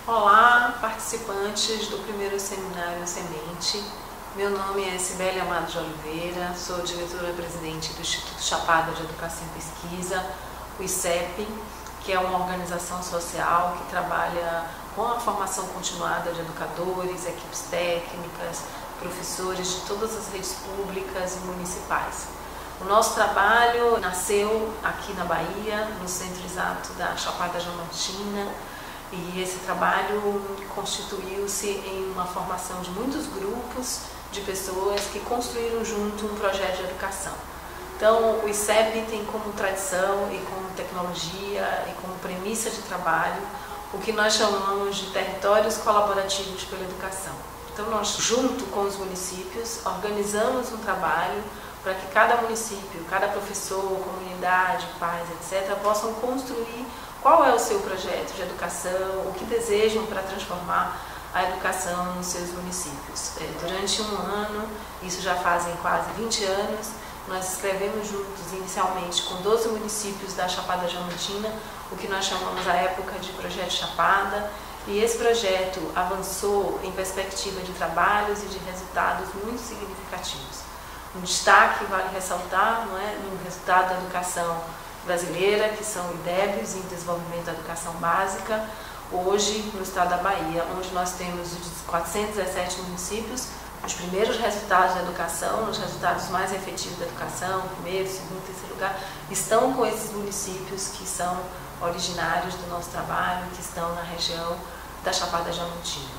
Olá, participantes do primeiro seminário Semente. Meu nome é Sibeli Amado de Oliveira, sou diretora-presidente do Instituto Chapada de Educação e Pesquisa, o ICEP, que é uma organização social que trabalha com a formação continuada de educadores, equipes técnicas, professores de todas as redes públicas e municipais. O nosso trabalho nasceu aqui na Bahia, no Centro Exato da Chapada Diamantina, e esse trabalho constituiu-se em uma formação de muitos grupos de pessoas que construíram junto um projeto de educação. Então, o ICEP tem como tradição e como tecnologia e como premissa de trabalho o que nós chamamos de territórios colaborativos pela educação. Então, nós, junto com os municípios, organizamos um trabalho para que cada município, cada professor, comunidade, pais, etc., possam construir qual é o seu projeto de educação, o que desejam para transformar a educação nos seus municípios. Durante um ano, isso já fazem quase 20 anos, nós escrevemos juntos, inicialmente, com 12 municípios da Chapada Diamantina, o que nós chamamos à época de Projeto Chapada, e esse projeto avançou em perspectiva de trabalhos e de resultados muito significativos. Um destaque, vale ressaltar, no resultado da educação brasileira, que são IDEBs, em desenvolvimento da educação básica, hoje no estado da Bahia, onde nós temos os 417 municípios, os primeiros resultados da educação, os resultados mais efetivos da educação, primeiro, segundo, terceiro lugar, estão com esses municípios que são originários do nosso trabalho, que estão na região da Chapada Diamantina.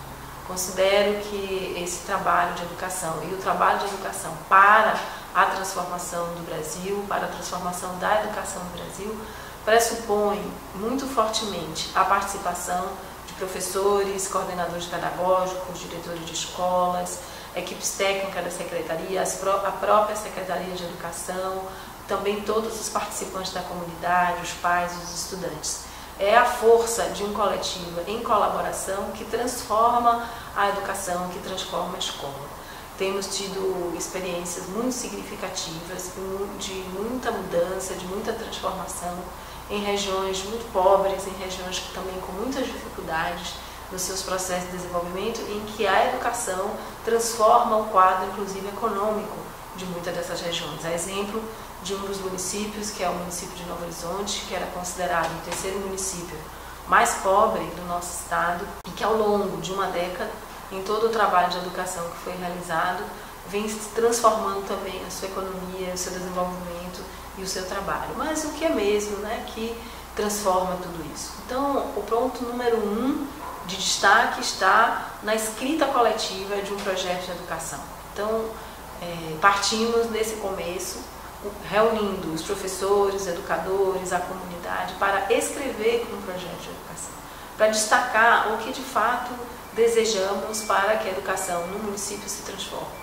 Considero que esse trabalho de educação e o trabalho de educação para a transformação do Brasil, para a transformação da educação no Brasil, pressupõe muito fortemente a participação de professores, coordenadores pedagógicos, diretores de escolas, equipes técnicas da Secretaria, a própria Secretaria de Educação, também todos os participantes da comunidade, os pais e os estudantes. É a força de um coletivo em colaboração que transforma a educação, que transforma a escola. Temos tido experiências muito significativas, de muita mudança, de muita transformação, em regiões muito pobres, em regiões que também com muitas dificuldades nos seus processos de desenvolvimento, em que a educação transforma o quadro, inclusive econômico, de muitas dessas regiões. A exemplo de um dos municípios, que é o município de Novo Horizonte, que era considerado o terceiro município mais pobre do nosso estado, e que ao longo de uma década, em todo o trabalho de educação que foi realizado, vem se transformando também a sua economia, o seu desenvolvimento e o seu trabalho. Mas o que é mesmo, que transforma tudo isso? Então, o ponto número 1 de destaque está na escrita coletiva de um projeto de educação. Então, partimos nesse começo, reunindo os professores, educadores, a comunidade, para escrever um projeto de educação, para destacar o que de fato desejamos para que a educação no município se transforme.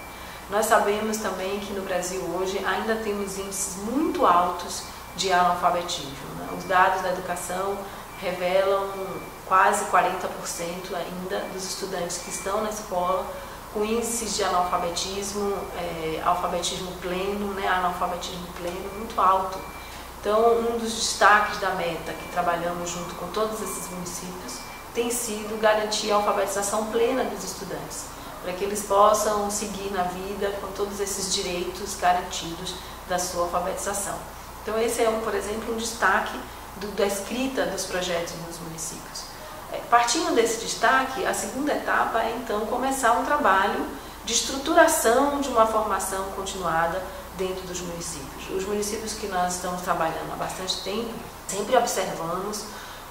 Nós sabemos também que no Brasil hoje ainda temos índices muito altos de analfabetismo. Os dados da educação revelam quase 40% ainda dos estudantes que estão na escola com índices de analfabetismo, alfabetismo pleno, analfabetismo pleno muito alto. Então, um dos destaques da meta que trabalhamos junto com todos esses municípios tem sido garantir a alfabetização plena dos estudantes, para que eles possam seguir na vida com todos esses direitos garantidos da sua alfabetização. Então esse é, por exemplo, um destaque da escrita dos projetos nos municípios. Partindo desse destaque, a segunda etapa é então começar um trabalho de estruturação de uma formação continuada dentro dos municípios. Os municípios que nós estamos trabalhando há bastante tempo, sempre observamos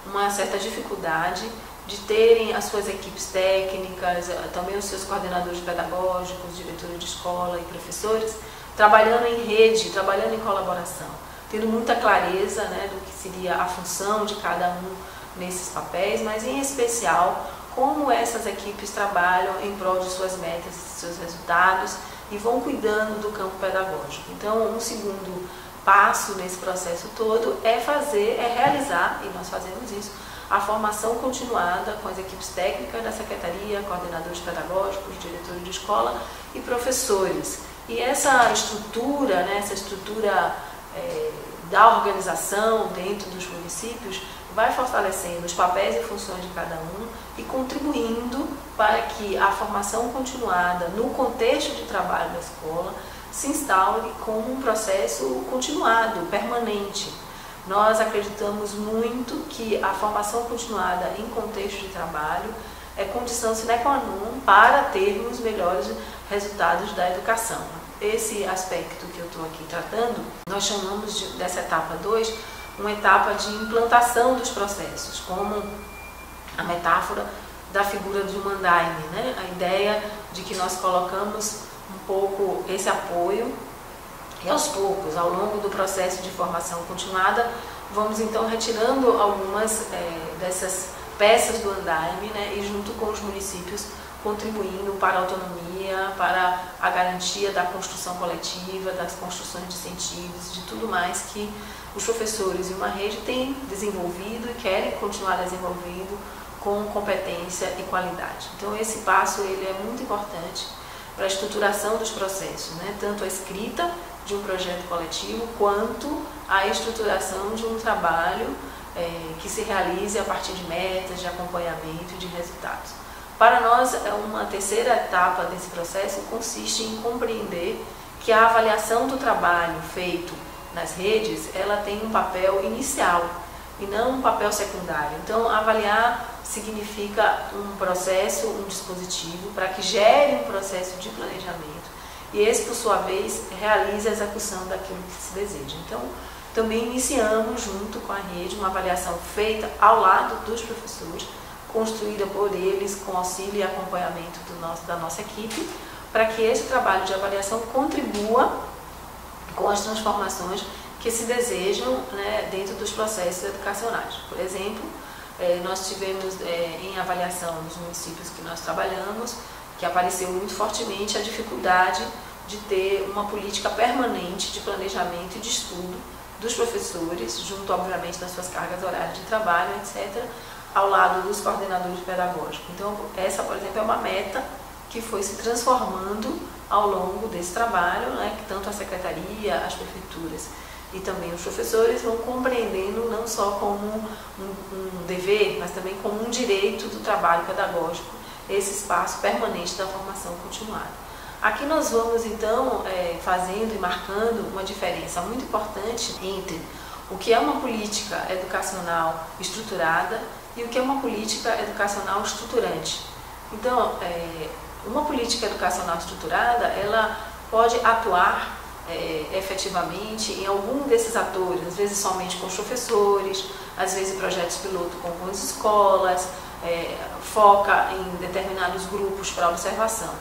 uma certa dificuldade de terem as suas equipes técnicas, também os seus coordenadores pedagógicos, diretores de escola e professores, trabalhando em rede, trabalhando em colaboração, tendo muita clareza do que seria a função de cada um nesses papéis, mas em especial como essas equipes trabalham em prol de suas metas, de seus resultados e vão cuidando do campo pedagógico. Então, um segundo passo nesse processo todo é realizar, e nós fazemos isso, a formação continuada com as equipes técnicas da Secretaria, coordenadores pedagógicos, diretores de escola e professores, E essa estrutura, né, essa estrutura da organização dentro dos municípios vai fortalecendo os papéis e funções de cada um e contribuindo para que a formação continuada no contexto de trabalho da escola se instaure como um processo continuado, permanente. Nós acreditamos muito que a formação continuada em contexto de trabalho é condição sine qua non para termos melhores resultados da educação. Esse aspecto que eu estou aqui tratando, nós chamamos dessa etapa 2, uma etapa de implantação dos processos, como a metáfora da figura de um andaime, né? A ideia de que nós colocamos um pouco esse apoio e aos poucos, ao longo do processo de formação continuada, vamos então retirando algumas dessas peças do andaime, né? E junto com os municípios contribuindo para a autonomia, para a garantia da construção coletiva, das construções de incentivos, de tudo mais que os professores e uma rede têm desenvolvido e querem continuar desenvolvendo com competência e qualidade. Então esse passo ele é muito importante para a estruturação dos processos, né? Tanto a escrita de um projeto coletivo quanto a estruturação de um trabalho que se realize a partir de metas, de acompanhamento e de resultados. Para nós, uma terceira etapa desse processo consiste em compreender que a avaliação do trabalho feito nas redes, ela tem um papel inicial e não um papel secundário. Então, avaliar significa um processo, um dispositivo para que gere um processo de planejamento e esse, por sua vez, realize a execução daquilo que se deseja. Então, também iniciamos, junto com a rede, uma avaliação feita ao lado dos professores, construída por eles com auxílio e acompanhamento da nossa equipe, para que esse trabalho de avaliação contribua com as transformações que se desejam, né, dentro dos processos educacionais. Por exemplo, nós tivemos em avaliação nos municípios que nós trabalhamos, que apareceu muito fortemente a dificuldade de ter uma política permanente de planejamento e de estudo dos professores, junto, obviamente, das suas cargas horárias de trabalho, etc., ao lado dos coordenadores pedagógicos. Então, essa, por exemplo, é uma meta que foi se transformando ao longo desse trabalho, né, que tanto a secretaria, as prefeituras e também os professores vão compreendendo não só como um dever, mas também como um direito do trabalho pedagógico, esse espaço permanente da formação continuada. Aqui nós vamos, então, fazendo e marcando uma diferença muito importante entre o que é uma política educacional estruturada e o que é uma política educacional estruturante. Então, uma política educacional estruturada, ela pode atuar efetivamente em algum desses atores, às vezes somente com os professores, às vezes em projetos piloto com algumas escolas, foca em determinados grupos para observação.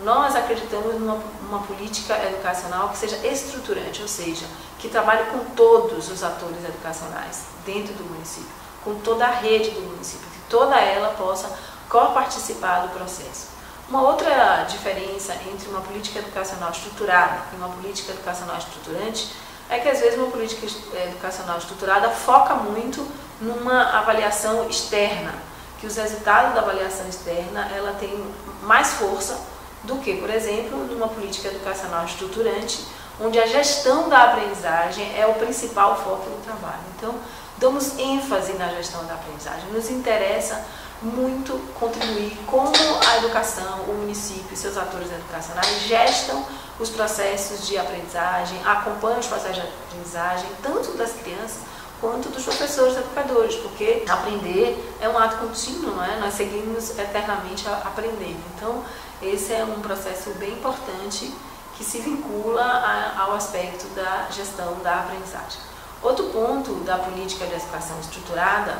Nós acreditamos numa política educacional que seja estruturante, ou seja, que trabalhe com todos os atores educacionais dentro do município, com toda a rede do município, que toda ela possa coparticipar do processo. Uma outra diferença entre uma política educacional estruturada e uma política educacional estruturante é que às vezes uma política educacional estruturada foca muito numa avaliação externa, que os resultados da avaliação externa ela tem mais força do que, por exemplo, numa política educacional estruturante, onde a gestão da aprendizagem é o principal foco do trabalho. Então, damos ênfase na gestão da aprendizagem. Nos interessa muito contribuir como a educação, o município e seus atores educacionais gestam os processos de aprendizagem, acompanham os processos de aprendizagem, tanto das crianças quanto dos professores educadores, porque aprender é um ato contínuo, não é? Nós seguimos eternamente aprendendo. Então, esse é um processo bem importante que se vincula ao aspecto da gestão da aprendizagem. Outro ponto da política de educação estruturada,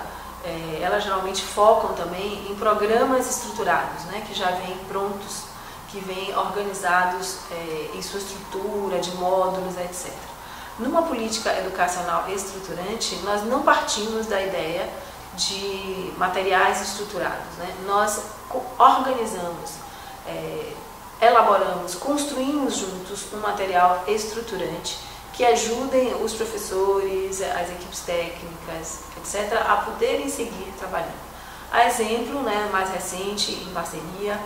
elas geralmente focam também em programas estruturados, né, que já vêm prontos, que vêm organizados em sua estrutura, de módulos, etc. Numa política educacional estruturante, nós não partimos da ideia de materiais estruturados, né? Nós organizamos, elaboramos, construímos juntos um material estruturante que ajudem os professores, as equipes técnicas, etc., a poderem seguir trabalhando. A exemplo, né, mais recente, em parceria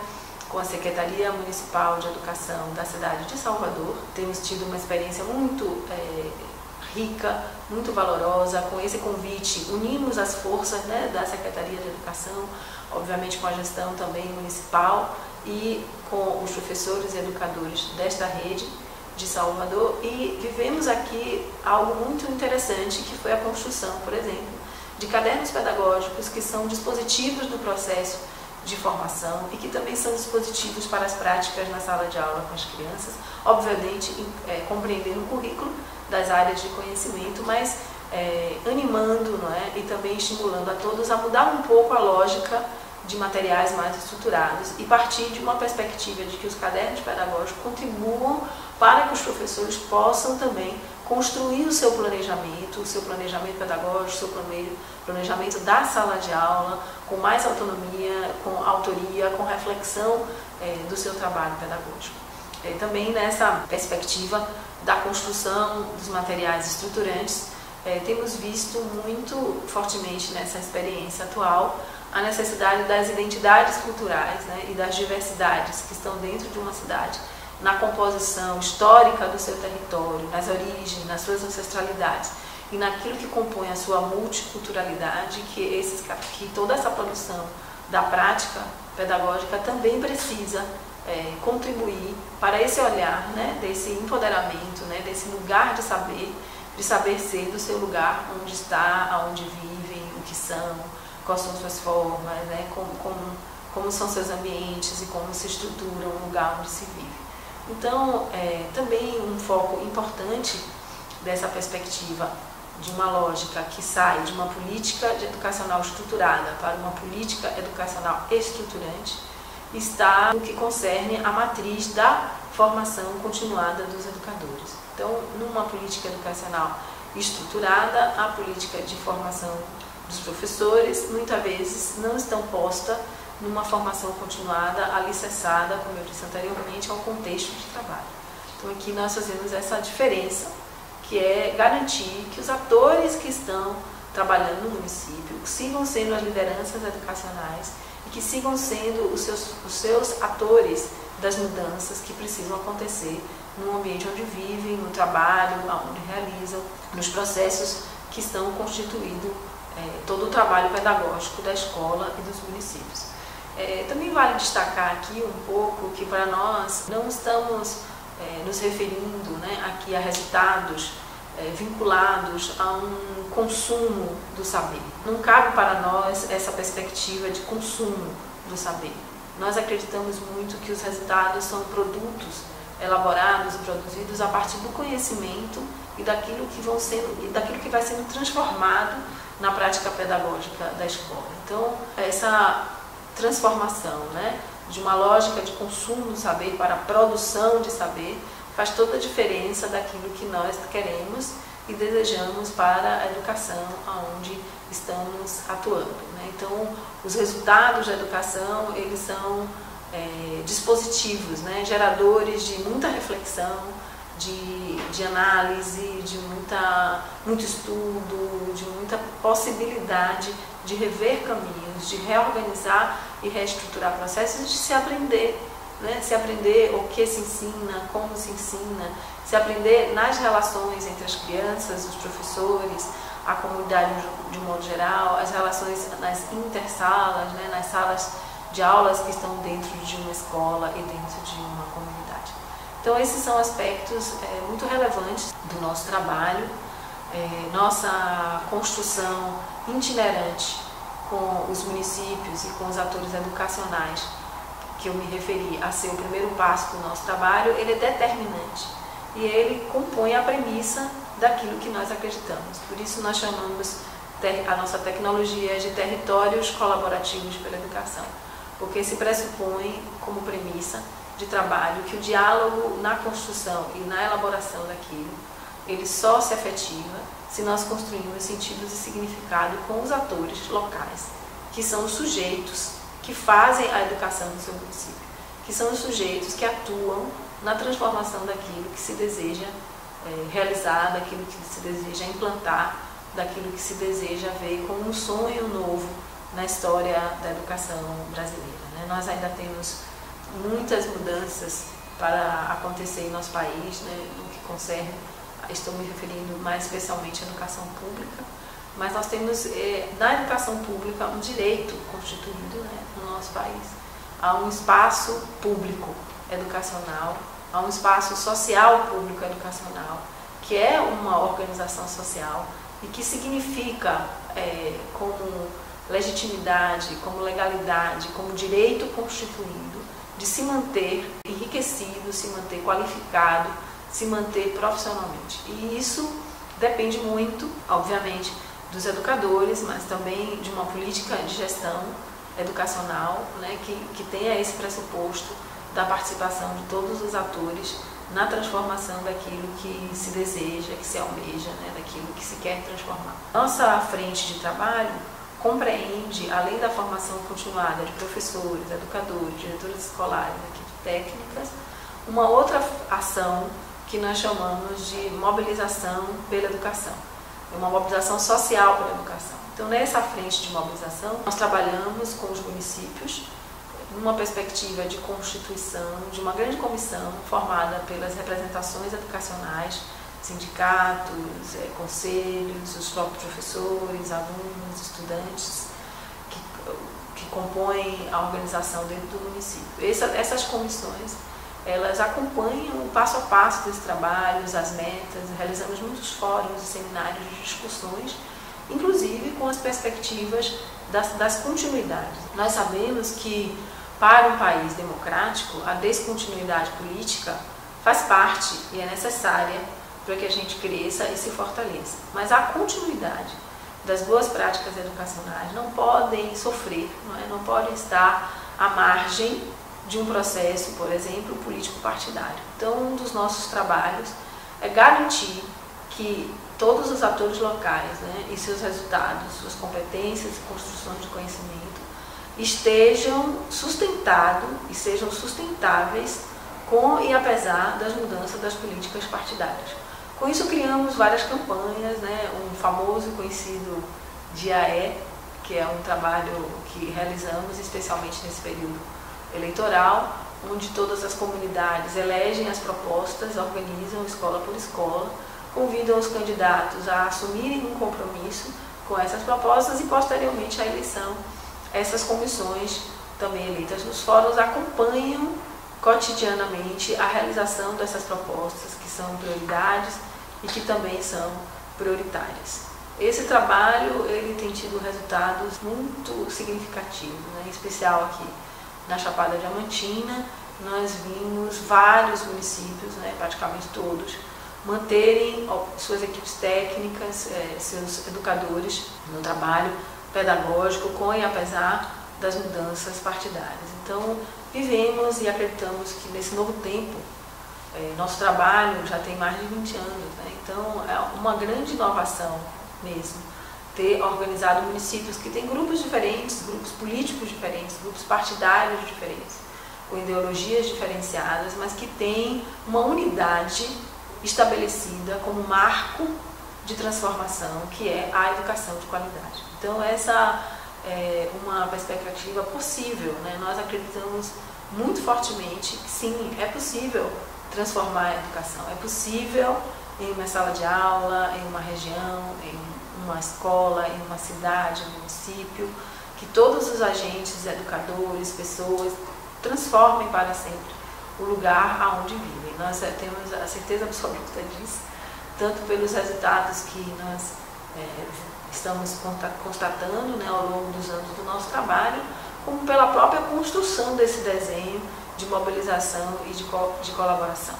com a Secretaria Municipal de Educação da cidade de Salvador. Temos tido uma experiência muito rica, muito valorosa. Com esse convite, unimos as forças, né, da Secretaria de Educação, obviamente com a gestão também municipal e com os professores e educadores desta rede de Salvador, e vivemos aqui algo muito interessante, que foi a construção, por exemplo, de cadernos pedagógicos, que são dispositivos do processo de formação e que também são dispositivos para as práticas na sala de aula com as crianças, obviamente compreendendo o currículo das áreas de conhecimento, mas animando, não é? E também estimulando a todos a mudar um pouco a lógica de materiais mais estruturados e partir de uma perspectiva de que os cadernos pedagógicos contribuam para que os professores possam também construir o seu planejamento pedagógico, o seu planejamento da sala de aula, com mais autonomia, com autoria, com reflexão do seu trabalho pedagógico. Também nessa perspectiva da construção dos materiais estruturantes, temos visto muito fortemente nessa experiência atual a necessidade das identidades culturais, né, e das diversidades que estão dentro de uma cidade, na composição histórica do seu território, nas origens, nas suas ancestralidades e naquilo que compõe a sua multiculturalidade, que toda essa produção da prática pedagógica também precisa contribuir para esse olhar, né, desse empoderamento, né, desse lugar de saber ser do seu lugar, onde está, aonde vivem, o que são, quais são suas formas, né, como são seus ambientes e como se estrutura um lugar onde se vive. Então, também um foco importante dessa perspectiva de uma lógica que sai de uma política educacional estruturada para uma política educacional estruturante está no que concerne a matriz da formação continuada dos educadores. Então, numa política educacional estruturada, a política de formação dos professores muitas vezes não estão postas numa formação continuada, alicerçada, como eu disse anteriormente, ao contexto de trabalho. Então aqui nós fazemos essa diferença, que é garantir que os atores que estão trabalhando no município sigam sendo as lideranças educacionais e que sigam sendo os seus atores das mudanças que precisam acontecer no ambiente onde vivem, no trabalho, onde realizam, nos processos que estão constituindo todo o trabalho pedagógico da escola e dos municípios. Também vale destacar aqui um pouco que para nós não estamos nos referindo, né, aqui a resultados vinculados a um consumo do saber. Não cabe para nós essa perspectiva de consumo do saber. Nós acreditamos muito que os resultados são produtos elaborados e produzidos a partir do conhecimento e daquilo que vai sendo transformado na prática pedagógica da escola. Então, essa transformação, né, de uma lógica de consumo do saber para a produção de saber faz toda a diferença daquilo que nós queremos e desejamos para a educação onde estamos atuando, né? Então, os resultados da educação, eles são dispositivos, né, geradores de muita reflexão, de análise, de muito estudo, de muita possibilidade de rever caminhos, de reorganizar e reestruturar processos, de se aprender, né? Se aprender o que se ensina, como se ensina, se aprender nas relações entre as crianças, os professores, a comunidade de um modo geral, as relações nas intersalas, né? Nas salas de aulas que estão dentro de uma escola e dentro de uma comunidade. Então esses são aspectos muito relevantes do nosso trabalho, nossa construção itinerante com os municípios e com os atores educacionais, que eu me referi a ser o primeiro passo do nosso trabalho, ele é determinante e ele compõe a premissa daquilo que nós acreditamos. Por isso nós chamamos a nossa tecnologia de territórios colaborativos pela educação, porque se pressupõe como premissa de trabalho que o diálogo na construção e na elaboração daquilo, ele só se efetiva se nós construímos sentidos e significado com os atores locais, que são os sujeitos que fazem a educação do seu município, que são os sujeitos que atuam na transformação daquilo que se deseja realizar, daquilo que se deseja implantar, daquilo que se deseja ver como um sonho novo na história da educação brasileira, né? Nós ainda temos muitas mudanças para acontecer em nosso país, né, no que concerne, estou me referindo mais especialmente à educação pública, mas nós temos na educação pública um direito constituído, né, no nosso país. Há um espaço público educacional, há um espaço social público educacional, que é uma organização social e que significa como legitimidade, como legalidade, como direito constituído de se manter enriquecido, se manter qualificado, se manter profissionalmente. E isso depende muito, obviamente, dos educadores, mas também de uma política de gestão educacional, né, que tenha esse pressuposto da participação de todos os atores na transformação daquilo que se deseja, que se almeja, né, daquilo que se quer transformar. Nossa frente de trabalho compreende, além da formação continuada de professores, educadores, diretores escolares, equipes técnicas, uma outra ação que nós chamamos de mobilização pela educação. É uma mobilização social pela educação. Então, nessa frente de mobilização, nós trabalhamos com os municípios numa perspectiva de constituição de uma grande comissão formada pelas representações educacionais, sindicatos, conselhos, os próprios professores, alunos, estudantes, que compõem a organização dentro do município. Essas comissões, elas acompanham o passo a passo desses trabalhos, as metas, realizamos muitos fóruns e seminários de discussões, inclusive com as perspectivas das continuidades. Nós sabemos que, para um país democrático, a descontinuidade política faz parte e é necessária para que a gente cresça e se fortaleça. Mas a continuidade das boas práticas educacionais não podem sofrer, não podem estar à margem de um processo, por exemplo, político-partidário. Então, um dos nossos trabalhos é garantir que todos os atores locais, né, e seus resultados, suas competências e construções de conhecimento estejam sustentados e sejam sustentáveis com e apesar das mudanças das políticas partidárias. Com isso, criamos várias campanhas, né, um famoso e conhecido DIAE, que é um trabalho que realizamos especialmente nesse período eleitoral, onde todas as comunidades elegem as propostas, organizam escola por escola, convidam os candidatos a assumirem um compromisso com essas propostas e, posteriormente à eleição, essas comissões, também eleitas nos fóruns, acompanham cotidianamente a realização dessas propostas, que são prioridades e que também são prioritárias. Esse trabalho ele tem tido resultados muito significativos, né? Em especial aqui na Chapada Diamantina, nós vimos vários municípios, né, praticamente todos, manterem suas equipes técnicas, seus educadores no trabalho pedagógico com e apesar das mudanças partidárias. Então, vivemos e acreditamos que nesse novo tempo, nosso trabalho já tem mais de 20 anos, né? Então é uma grande inovação mesmo, ter organizado municípios que têm grupos diferentes, grupos políticos diferentes, grupos partidários diferentes, com ideologias diferenciadas, mas que têm uma unidade estabelecida como marco de transformação, que é a educação de qualidade. Então essa é uma perspectiva possível, né? Nós acreditamos muito fortemente que sim, é possível transformar a educação, é possível em uma sala de aula, em uma região, em uma escola, em uma cidade, um município, que todos os agentes, educadores, pessoas, transformem para sempre o lugar aonde vivem. Nós temos a certeza absoluta disso, tanto pelos resultados que nós estamos constatando, né, ao longo dos anos do nosso trabalho, como pela própria construção desse desenho de mobilização e de colaboração.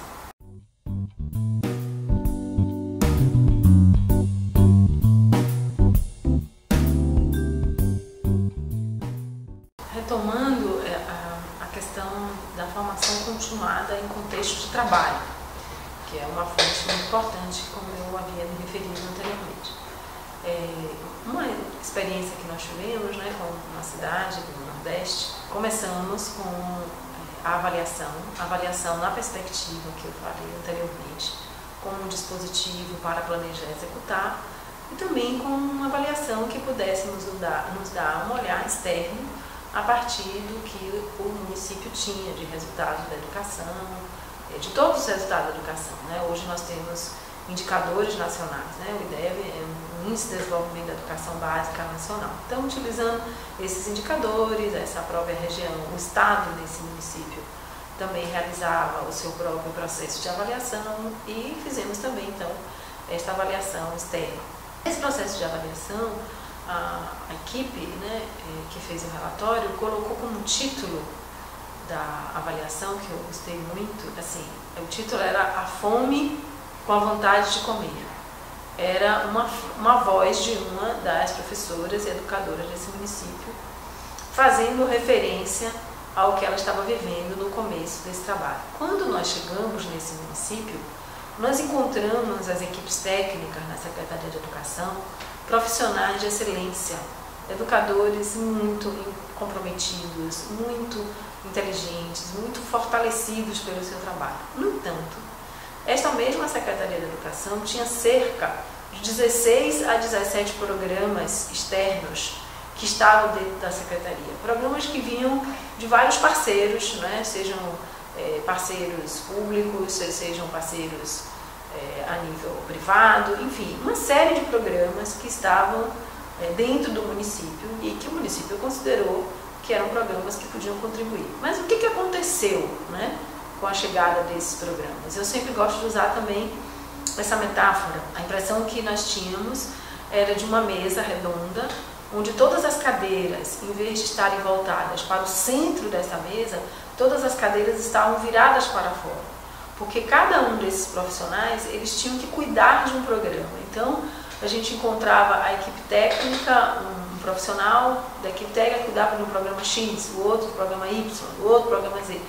Retomando a questão da formação continuada em contexto de trabalho, que é uma fonte muito importante, como eu havia me referido anteriormente. Uma experiência que nós tivemos, né, com uma cidade do Nordeste, começamos com a avaliação na perspectiva que eu falei anteriormente, como um dispositivo para planejar e executar, e também com uma avaliação que pudesse nos dar um olhar externo a partir do que o município tinha de resultados da educação, de todos os resultados da educação, né? Hoje nós temos indicadores nacionais, né? O IDEB é o Índice de Desenvolvimento da Educação Básica Nacional. Então, utilizando esses indicadores, essa própria região, o estado desse município também realizava o seu próprio processo de avaliação e fizemos também, então, esta avaliação externa. Esse processo de avaliação, a equipe, né, que fez o relatório colocou como título da avaliação, que eu gostei muito, assim, o título era A Fome com a Vontade de Comer. Era uma voz de uma das professoras e educadoras desse município, fazendo referência ao que ela estava vivendo no começo desse trabalho. Quando nós chegamos nesse município, nós encontramos as equipes técnicas na Secretaria de Educação, profissionais de excelência, educadores muito comprometidos, muito inteligentes, muito fortalecidos pelo seu trabalho. No entanto, esta mesma Secretaria de Educação tinha cerca de 16 a 17 programas externos que estavam dentro da Secretaria. Programas que vinham de vários parceiros, né? Sejam parceiros públicos, sejam parceiros a nível privado, enfim, uma série de programas que estavam dentro do município e que o município considerou que eram programas que podiam contribuir. Mas o que aconteceu, né, com a chegada desses programas? Eu sempre gosto de usar também essa metáfora. A impressão que nós tínhamos era de uma mesa redonda, onde todas as cadeiras, em vez de estarem voltadas para o centro dessa mesa, todas as cadeiras estavam viradas para fora. Porque cada um desses profissionais, eles tinham que cuidar de um programa. Então, a gente encontrava a equipe técnica, um profissional da equipe técnica cuidava de um programa X, o outro do programa Y, o outro programa Z.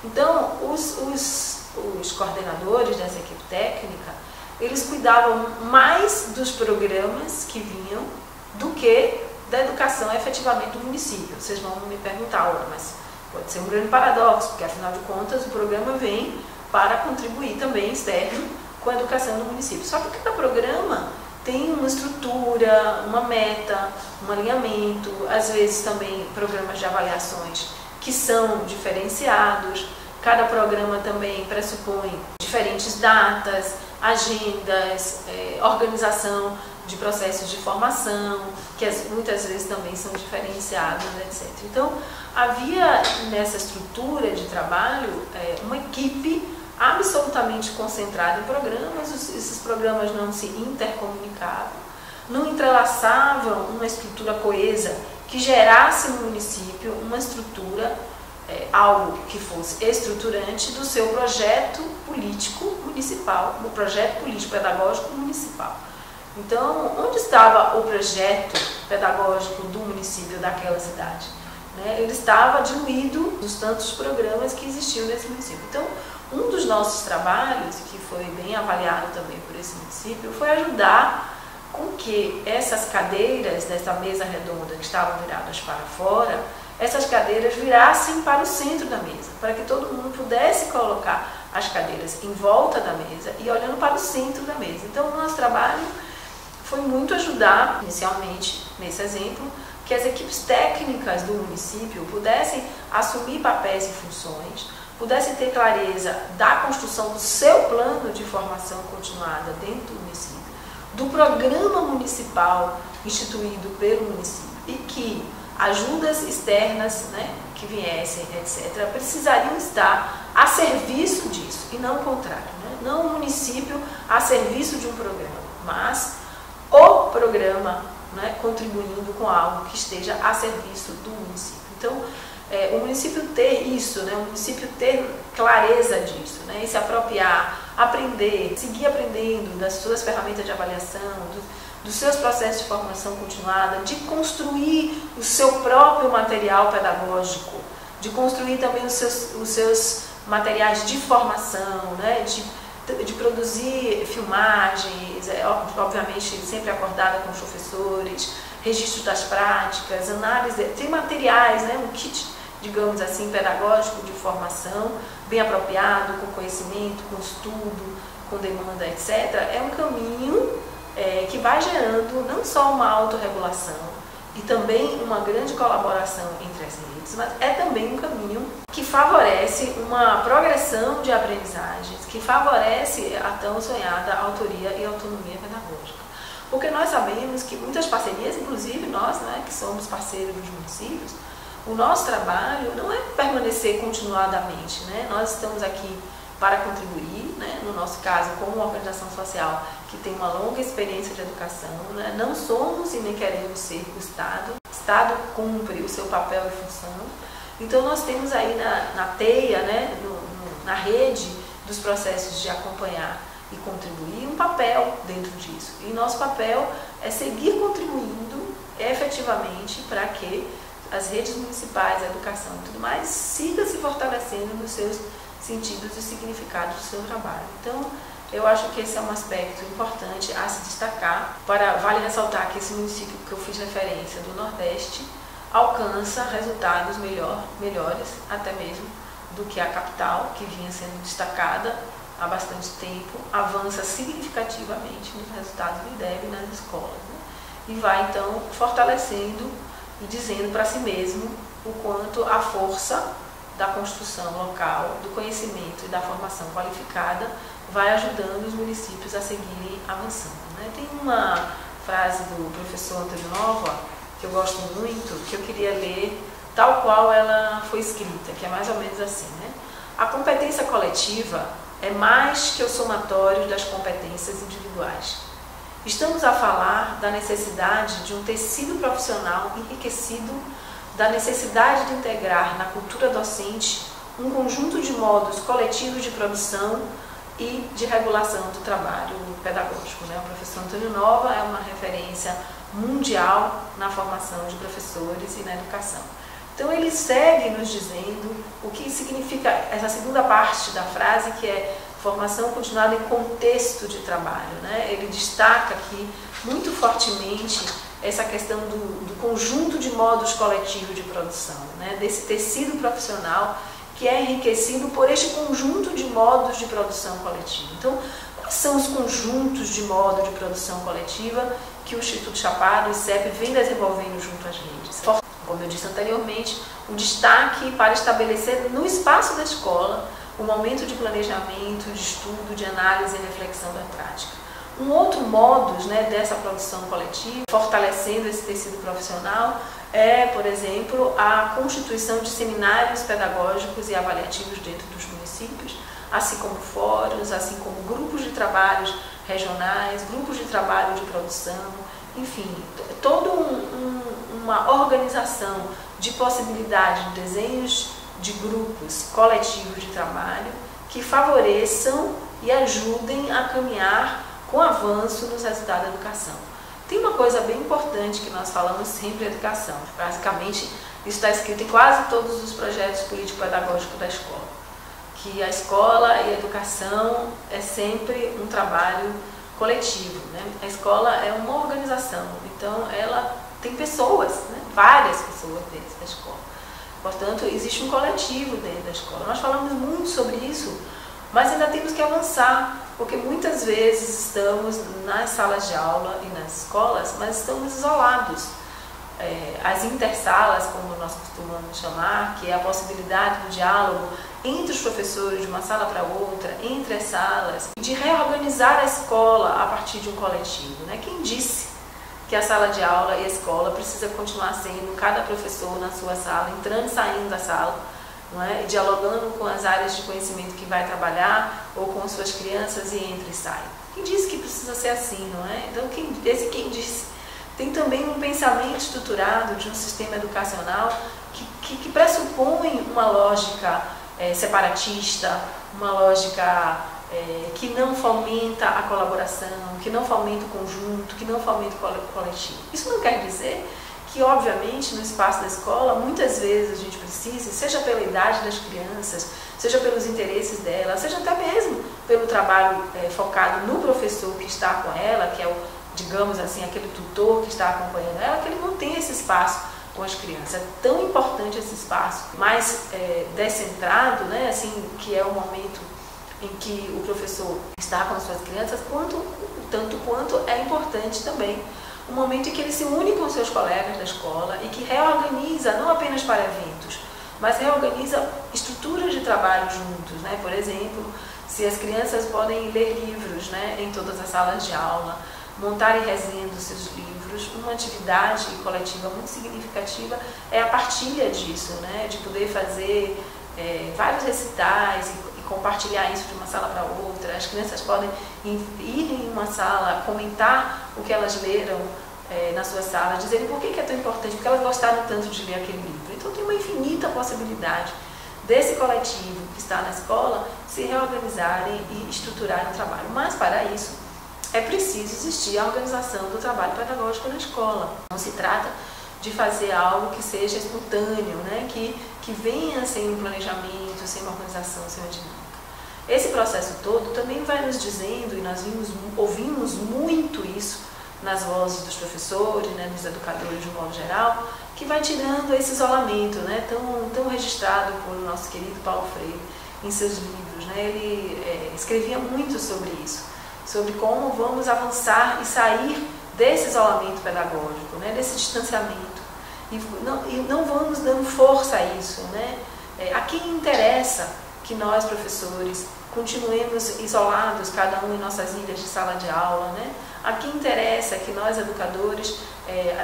Então, os coordenadores dessa equipe técnica, eles cuidavam mais dos programas que vinham do que da educação efetivamente do município. Vocês vão me perguntar, olha, mas pode ser um grande paradoxo, porque afinal de contas o programa vem para contribuir também externo com a educação do município. Só que cada programa tem uma estrutura, uma meta, um alinhamento, às vezes também programas de avaliações que são diferenciados. Cada programa também pressupõe diferentes datas, agendas, organização de processos de formação, que muitas vezes também são diferenciados, etc. Então, havia nessa estrutura de trabalho uma equipe absolutamente concentrada em programas. Esses programas não se intercomunicavam, não entrelaçavam uma estrutura coesa que gerasse no município uma estrutura, algo que fosse estruturante do seu projeto político municipal, do projeto político pedagógico municipal. Então, onde estava o projeto pedagógico do município daquela cidade? Ele estava diluído dos tantos programas que existiam nesse município. Então, um dos nossos trabalhos, que foi bem avaliado também por esse município, foi ajudar com que essas cadeiras dessa mesa redonda que estavam viradas para fora, essas cadeiras virassem para o centro da mesa, para que todo mundo pudesse colocar as cadeiras em volta da mesa e olhando para o centro da mesa. Então, o nosso trabalho foi muito ajudar, inicialmente, nesse exemplo, que as equipes técnicas do município pudessem assumir papéis e funções, pudessem ter clareza da construção do seu plano de formação continuada dentro do município, do programa municipal instituído pelo município e que ajudas externas, né, que viessem, etc., precisariam estar a serviço disso e não o contrário, né? Não o município a serviço de um programa, mas o programa, né, contribuindo com algo que esteja a serviço do município. Então, o município ter isso, né, o município ter clareza disso, né, e se apropriar, aprender, seguir aprendendo das suas ferramentas de avaliação, dos seus processos de formação continuada, de construir o seu próprio material pedagógico, de construir também os seus materiais de formação, né, de produzir filmagens, obviamente sempre acordada com os professores, registro das práticas, análise, tem materiais, né, um kit, digamos assim, pedagógico de formação, bem apropriado, com conhecimento, com estudo, com demanda, etc. É um caminho que vai gerando não só uma autorregulação, e também uma grande colaboração entre as redes, mas é também um caminho que favorece uma progressão de aprendizagens, que favorece a tão sonhada autoria e autonomia pedagógica. Porque nós sabemos que muitas parcerias, inclusive nós, né, que somos parceiros dos municípios, o nosso trabalho não é permanecer continuadamente, né? Nós estamos aqui para contribuir, né? No nosso caso, como uma organização social que tem uma longa experiência de educação, né? Não somos e nem queremos ser o Estado. O Estado cumpre o seu papel e função. Então nós temos aí na teia, né? Na rede dos processos de acompanhar e contribuir, um papel dentro disso. E nosso papel é seguir contribuindo efetivamente para que as redes municipais, a educação e tudo mais, siga se fortalecendo nos seus sentidos e significados do seu trabalho. Então, eu acho que esse é um aspecto importante a se destacar. Vale ressaltar que esse município que eu fiz referência do Nordeste alcança resultados melhores, até mesmo, do que a capital, que vinha sendo destacada há bastante tempo, avança significativamente nos resultados do IDEB nas escolas, né? E vai, então, fortalecendo e dizendo para si mesmo o quanto a força da construção local, do conhecimento e da formação qualificada vai ajudando os municípios a seguirem avançando, né? Tem uma frase do professor Antônio Nova, que eu gosto muito, que eu queria ler tal qual ela foi escrita, que é mais ou menos assim, né? A competência coletiva é mais que o somatório das competências individuais. Estamos a falar da necessidade de um tecido profissional enriquecido, da necessidade de integrar na cultura docente um conjunto de modos coletivos de produção e de regulação do trabalho pedagógico, né? O professor Antônio Nova é uma referência mundial na formação de professores e na educação. Então ele segue nos dizendo o que significa essa segunda parte da frase, que é formação continuada em contexto de trabalho, né? Ele destaca aqui muito fortemente essa questão do conjunto de modos coletivos de produção, né? Desse tecido profissional que é enriquecido por este conjunto de modos de produção coletiva. Então, quais são os conjuntos de modo de produção coletiva que o Instituto Chapada, o ICEP, vem desenvolvendo junto às redes? Como eu disse anteriormente, o destaque para estabelecer no espaço da escola um momento de planejamento, de estudo, de análise e reflexão da prática. Um outro modus, né, dessa produção coletiva, fortalecendo esse tecido profissional, é, por exemplo, a constituição de seminários pedagógicos e avaliativos dentro dos municípios, assim como fóruns, assim como grupos de trabalhos regionais, grupos de trabalho de produção, enfim, toda uma organização de possibilidade de desenhos de grupos coletivos de trabalho que favoreçam e ajudem a caminhar com avanço nos resultados da educação. Tem uma coisa bem importante que nós falamos sempre em educação. Basicamente, isso está escrito em quase todos os projetos político-pedagógicos da escola. Que a escola e a educação é sempre um trabalho coletivo, né? A escola é uma organização, então ela tem pessoas, né? Várias pessoas dentro da escola. Portanto, existe um coletivo dentro da escola. Nós falamos muito sobre isso, mas ainda temos que avançar, porque muitas vezes estamos nas salas de aula e nas escolas, mas estamos isolados. As intersalas, como nós costumamos chamar, que é a possibilidade do diálogo entre os professores de uma sala para outra, entre as salas, de reorganizar a escola a partir de um coletivo, né? Quem disse que a sala de aula e a escola precisa continuar sendo cada professor na sua sala, entrando e saindo da sala, não é? Dialogando com as áreas de conhecimento que vai trabalhar ou com suas crianças e entra e sai? Quem disse que precisa ser assim, não é? Então, quem disse? Tem também um pensamento estruturado de um sistema educacional que pressupõe uma lógica separatista, uma lógica que não fomenta a colaboração, que não fomenta o conjunto, que não fomenta o coletivo. Isso não quer dizer que, obviamente, no espaço da escola, muitas vezes a gente precisa, seja pela idade das crianças, seja pelos interesses dela, seja até mesmo pelo trabalho focado no professor que está com ela, que é o, digamos assim, aquele tutor que está acompanhando ela, que ele não tem esse espaço com as crianças. É tão importante esse espaço mais descentrado, né, assim, que é o momento em que o professor está com as suas crianças, tanto quanto é importante também um momento em que ele se une com seus colegas da escola e que reorganiza, não apenas para eventos, mas reorganiza estruturas de trabalho juntos, né? Por exemplo, se as crianças podem ler livros, né, em todas as salas de aula, montar e resenhando seus livros, uma atividade coletiva muito significativa é a partilha disso, né, de poder fazer vários recitais e compartilhar isso de uma sala para outra. As crianças podem ir em uma sala, comentar o que elas leram na sua sala, dizerem por que é tão importante, porque elas gostaram tanto de ler aquele livro. Então tem uma infinita possibilidade desse coletivo que está na escola se reorganizarem e estruturarem o trabalho. Mas para isso é preciso existir a organização do trabalho pedagógico na escola. Não se trata de fazer algo que seja espontâneo, né? que venha sem um planejamento, sem uma organização, sem uma dinâmica. Esse processo todo também vai nos dizendo, e nós ouvimos muito isso nas vozes dos professores, né, dos educadores de um modo geral, que vai tirando esse isolamento, né, tão registrado por nosso querido Paulo Freire em seus livros. Né? Ele escrevia muito sobre isso, sobre como vamos avançar e sair desse isolamento pedagógico, né, desse distanciamento. E não vamos dando força a isso. Né? A quem interessa que nós, professores, continuemos isolados, cada um em nossas ilhas de sala de aula, né? A quem interessa que nós, educadores,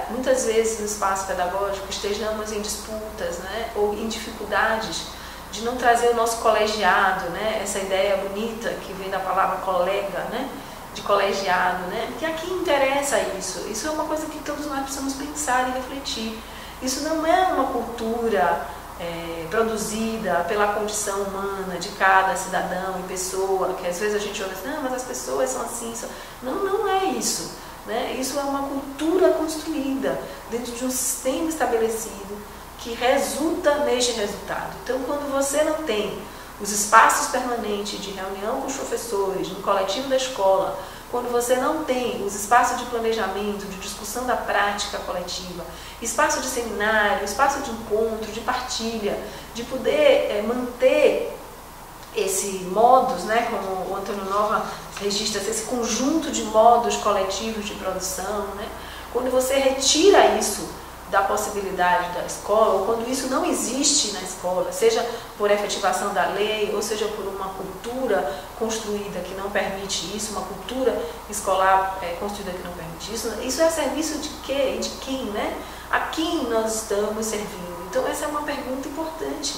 muitas vezes no espaço pedagógico estejamos em disputas, né? Ou em dificuldades de não trazer o nosso colegiado, né? Essa ideia bonita que vem da palavra colega, né? De colegiado, né? Que a quem interessa isso? Isso é uma coisa que todos nós precisamos pensar e refletir. Isso não é uma cultura produzida pela condição humana de cada cidadão e pessoa, que às vezes a gente olha assim, não, mas as pessoas são assim. Não é isso. Né? Isso é uma cultura construída dentro de um sistema estabelecido que resulta neste resultado. Então, quando você não tem os espaços permanentes de reunião com os professores, no coletivo da escola, quando você não tem os espaços de planejamento, de discussão da prática coletiva, espaço de seminário, espaço de encontro, de partilha, de poder manter esse modus, né, como o Antônio Nova registra, esse conjunto de modos coletivos de produção, né, quando você retira isso da possibilidade da escola, ou quando isso não existe na escola, seja por efetivação da lei, ou seja por uma cultura construída que não permite isso, uma cultura escolar construída que não permite isso, isso é a serviço de quê? E de quem, né? A quem nós estamos servindo? Então essa é uma pergunta importante,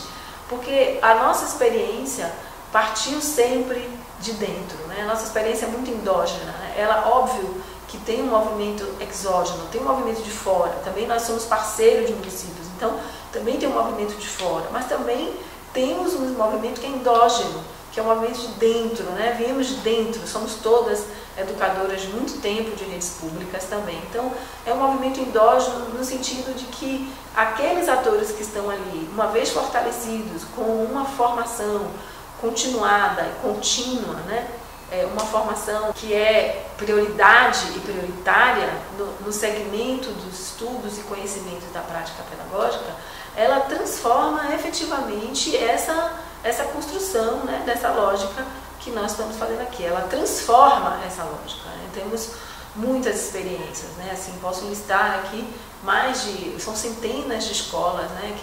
porque a nossa experiência partiu sempre de dentro, né? A nossa experiência é muito endógena, né? Ela, óbvio, que tem um movimento exógeno, tem um movimento de fora, também nós somos parceiros de municípios, então também tem um movimento de fora, mas também temos um movimento que é endógeno, que é um movimento de dentro, né? Viemos de dentro, somos todas educadoras de muito tempo de redes públicas também, então é um movimento endógeno no sentido de que aqueles atores que estão ali, uma vez fortalecidos, com uma formação continuada e contínua, né? Uma formação que é prioridade e prioritária no segmento dos estudos e conhecimentos da prática pedagógica, ela transforma efetivamente essa construção, né, dessa lógica que nós estamos fazendo aqui. Ela transforma essa lógica. Né? Temos muitas experiências, né? Assim, posso listar aqui são centenas de escolas, né,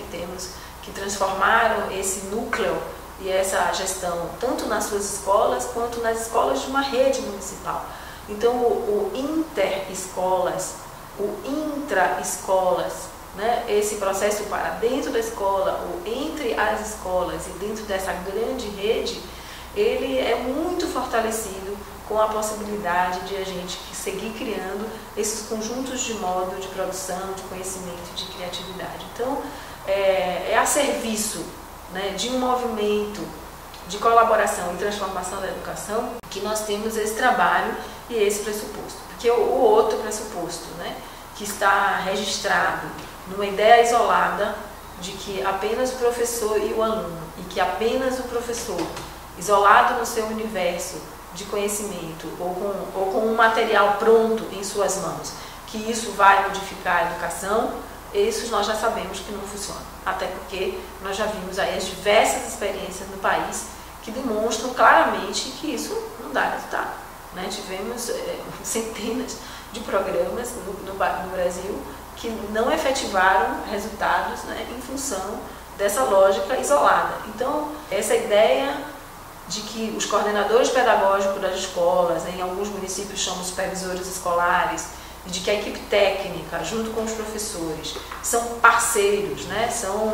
que transformaram esse núcleo e essa gestão, tanto nas suas escolas, quanto nas escolas de uma rede municipal. Então, o inter-escolas, o intra-escolas, né, esse processo para dentro da escola, ou entre as escolas e dentro dessa grande rede, ele é muito fortalecido com a possibilidade de a gente seguir criando esses conjuntos de modo de produção, de conhecimento, de criatividade. Então, é a serviço, né, de um movimento de colaboração e transformação da educação que nós temos esse trabalho e esse pressuposto. Porque o outro pressuposto, né, que está registrado numa ideia isolada de que apenas o professor e o aluno, e que apenas o professor, isolado no seu universo de conhecimento ou com um material pronto em suas mãos, que isso vai modificar a educação, isso nós já sabemos que não funciona. Até porque nós já vimos aí as diversas experiências no país que demonstram claramente que isso não dá resultado. né? Tivemos centenas de programas no Brasil que não efetivaram resultados, né, em função dessa lógica isolada. Então, essa ideia de que os coordenadores pedagógicos das escolas, em alguns municípios chamam supervisores escolares, e de que a equipe técnica, junto com os professores, são parceiros, né, são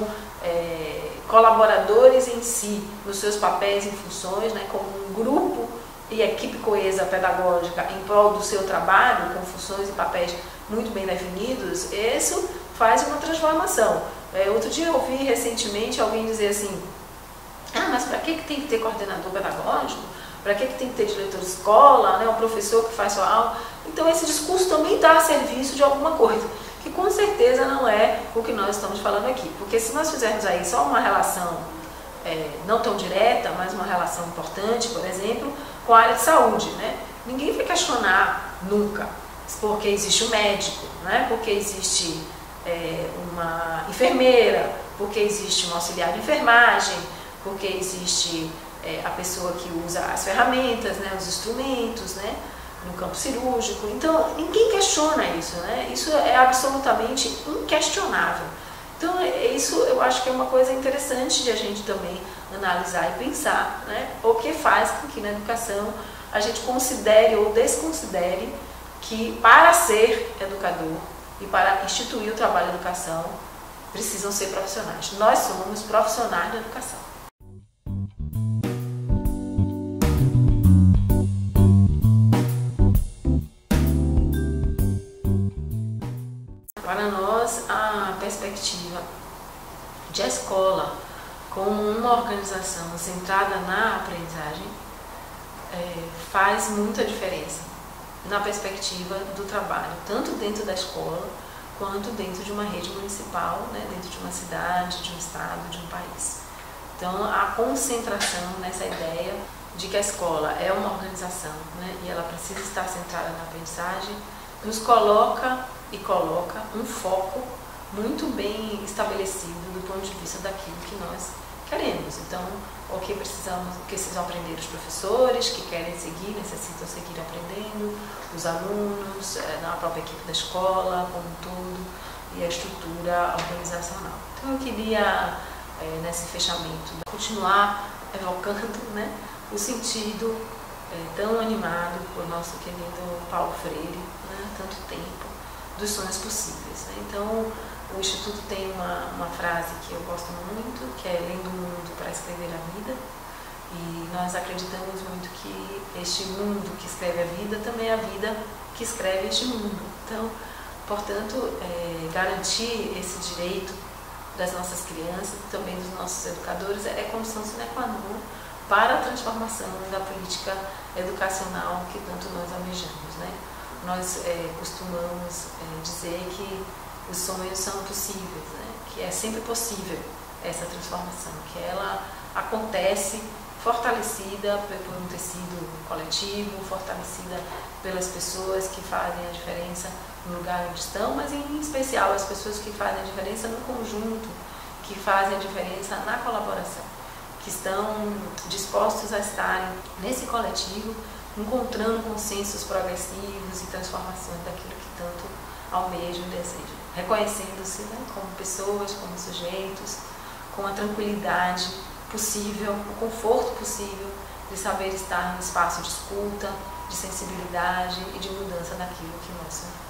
colaboradores em si, nos seus papéis e funções, né, como um grupo e equipe coesa pedagógica em prol do seu trabalho, com funções e papéis muito bem definidos, isso faz uma transformação. Outro dia eu ouvi recentemente alguém dizer assim: mas para que tem que ter coordenador pedagógico? Para que tem que ter diretor de escola, né, um professor que faz sua aula? Então esse discurso também está a serviço de alguma coisa, que com certeza não é o que nós estamos falando aqui. Porque se nós fizermos aí só uma relação não tão direta, mas uma relação importante, por exemplo, com a área de saúde, né? Ninguém vai questionar nunca porque existe um médico, né? Porque existe uma enfermeira, porque existe um auxiliar de enfermagem, porque existe a pessoa que usa as ferramentas, né? Os instrumentos, né? No campo cirúrgico. Então, ninguém questiona isso, né? Isso é absolutamente inquestionável. Então, isso eu acho que é uma coisa interessante de a gente também analisar e pensar, né? O que faz com que na educação a gente considere ou desconsidere que para ser educador e para instituir o trabalho de educação precisam ser profissionais. Nós somos profissionais da educação. Para nós, a perspectiva de a escola como uma organização centrada na aprendizagem faz muita diferença na perspectiva do trabalho, tanto dentro da escola quanto dentro de uma rede municipal, né, dentro de uma cidade, de um estado, de um país. Então, a concentração nessa ideia de que a escola é uma organização, né, e ela precisa estar centrada na aprendizagem, nos coloca um foco muito bem estabelecido do ponto de vista daquilo que nós queremos. Então, o que precisam aprender os professores que querem seguir, necessitam seguir aprendendo, os alunos, na própria equipe da escola como um todo, e a estrutura organizacional. Então, eu queria, nesse fechamento, continuar evocando, né, o sentido tão animado por nosso querido Paulo Freire, né, há tanto tempo, dos sonhos possíveis, né? Então, o Instituto tem uma frase que eu gosto muito, que é lendo o mundo para escrever a vida, e nós acreditamos muito que este mundo que escreve a vida também é a vida que escreve este mundo. Então, portanto, garantir esse direito das nossas crianças, também dos nossos educadores, é condição sine qua non para a transformação da política educacional que tanto nós almejamos, né? Nós costumamos dizer que os sonhos são possíveis, né? Que é sempre possível essa transformação, que ela acontece fortalecida por um tecido coletivo, fortalecida pelas pessoas que fazem a diferença no lugar onde estão, mas em especial as pessoas que fazem a diferença no conjunto, que fazem a diferença na colaboração, que estão dispostos a estarem nesse coletivo, encontrando consensos progressivos e transformações daquilo que tanto almejam e desejam, reconhecendo-se, né, como pessoas, como sujeitos, com a tranquilidade possível, o conforto possível de saber estar no espaço de escuta, de sensibilidade e de mudança daquilo que nós somos.